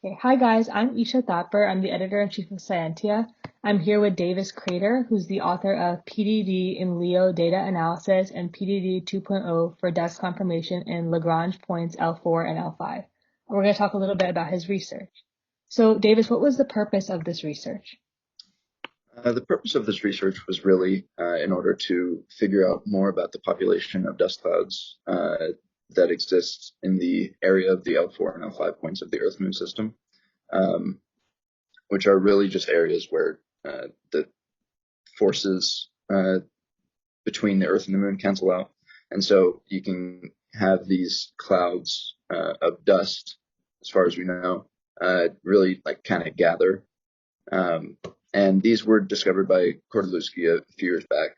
Okay, hi guys, I'm Isha Thapar. I'm the editor-in-chief of Scientia. I'm here with Davis Crater, who's the author of PDD in Leo Data Analysis and PDD 2.0 for dust confirmation in Lagrange points L4 and L5. We're going to talk a little bit about his research. So Davis, what was the purpose of this research? The purpose of this research was really in order to figure out more about the population of dust clouds that exists in the area of the L4 and L5 points of the Earth-Moon system, which are really just areas where the forces between the Earth and the Moon cancel out. And so you can have these clouds of dust, as far as we know, really like kind of gather. And these were discovered by Kordylewski a few years back.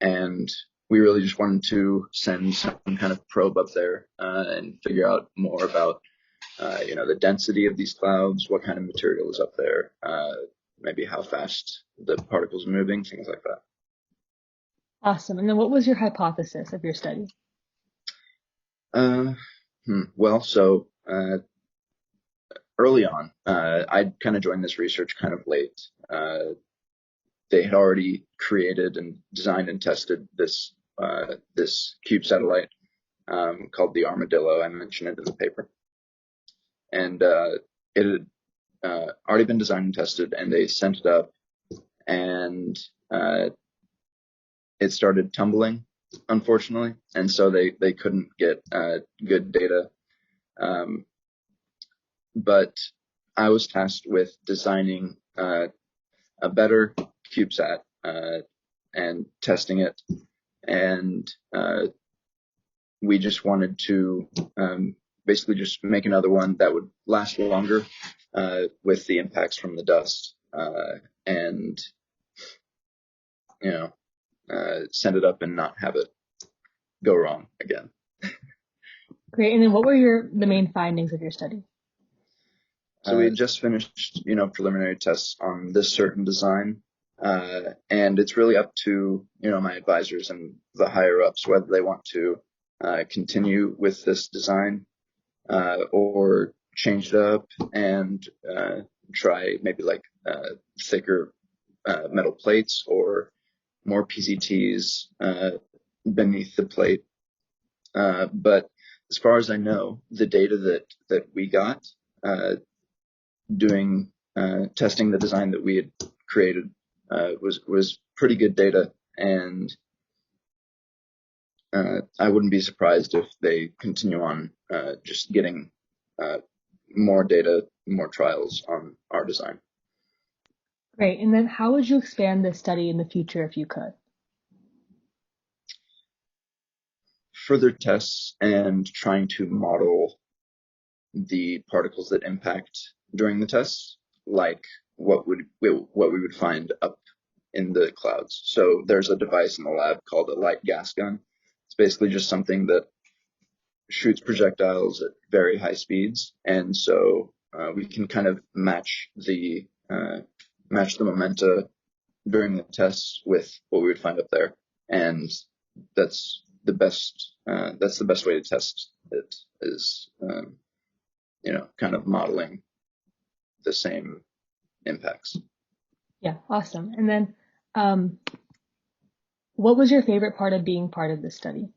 And we really just wanted to send some kind of probe up there and figure out more about, the density of these clouds, what kind of material is up there, maybe how fast the particles are moving, things like that. Awesome. And then what was your hypothesis of your study? Well, so early on, I kind of joined this research kind of late. They had already created and designed and tested this cube satellite called the Armadillo. I mentioned it in the paper, and it had already been designed and tested, and they sent it up, and it started tumbling, unfortunately, and so they couldn't get good data. But I was tasked with designing a better CubeSat and testing it, and we just wanted to basically just make another one that would last longer with the impacts from the dust, and send it up and not have it go wrong again. Great. And then what were the main findings of your study? So we had just finished, preliminary tests on this certain design, and it's really up to, my advisors and the higher ups whether they want to continue with this design or change it up and try maybe like thicker metal plates or more PCTs beneath the plate. But as far as I know, the data that we got doing testing the design that we had created was pretty good data, and I wouldn't be surprised if they continue on just getting more data, more trials on our design. Great. And then how would you expand this study in the future if you could? Further tests and trying to model the particles that impact during the tests, like what we would find up in the clouds. So there's a device in the lab called a light gas gun. It's basically just something that shoots projectiles at very high speeds, and so we can kind of match the momenta during the tests with what we would find up there, and that's the best way to test it is kind of modeling the same impacts. Yeah, awesome. And then what was your favorite part of being part of this study?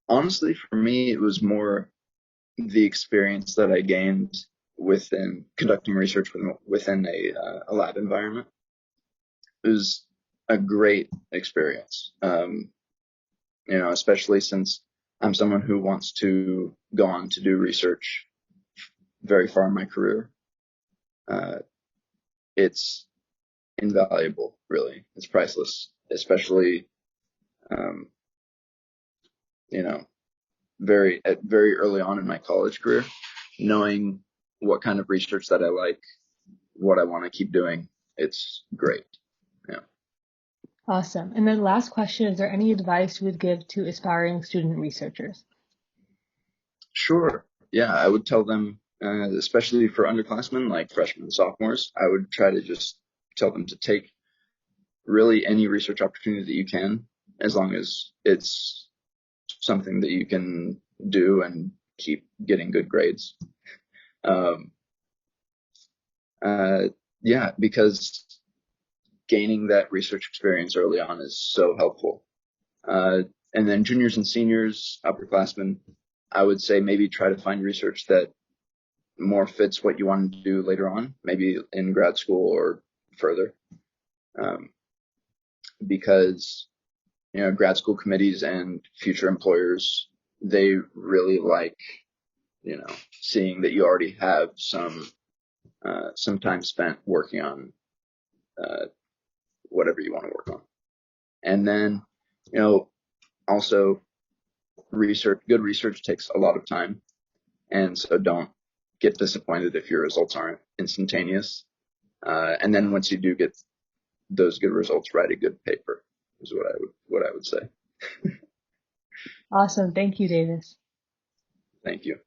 Honestly, for me, it was more the experience that I gained within conducting research within a lab environment. It was a great experience, especially since I'm someone who wants to go on to do research very far in my career. It's invaluable, really. It's priceless, especially, very early on in my college career, knowing what kind of research that I like, what I want to keep doing. It's great. Yeah. Awesome. And then last question, is there any advice you would give to aspiring student researchers? Sure. Yeah, I would tell them, especially for underclassmen like freshmen and sophomores, I would try to just tell them to take really any research opportunity that you can, as long as it's something that you can do and keep getting good grades. Um, yeah, because gaining that research experience early on is so helpful. And then juniors and seniors, upperclassmen, I would say maybe try to find research that more fits what you want to do later on, maybe in grad school or further. Because, grad school committees and future employers, they really like, seeing that you already have some time spent working on whatever you want to work on. And then, also good research takes a lot of time. And so don't get disappointed if your results aren't instantaneous. And then once you do get those good results, write a good paper is what I would say. Awesome. Thank you, Davis. Thank you.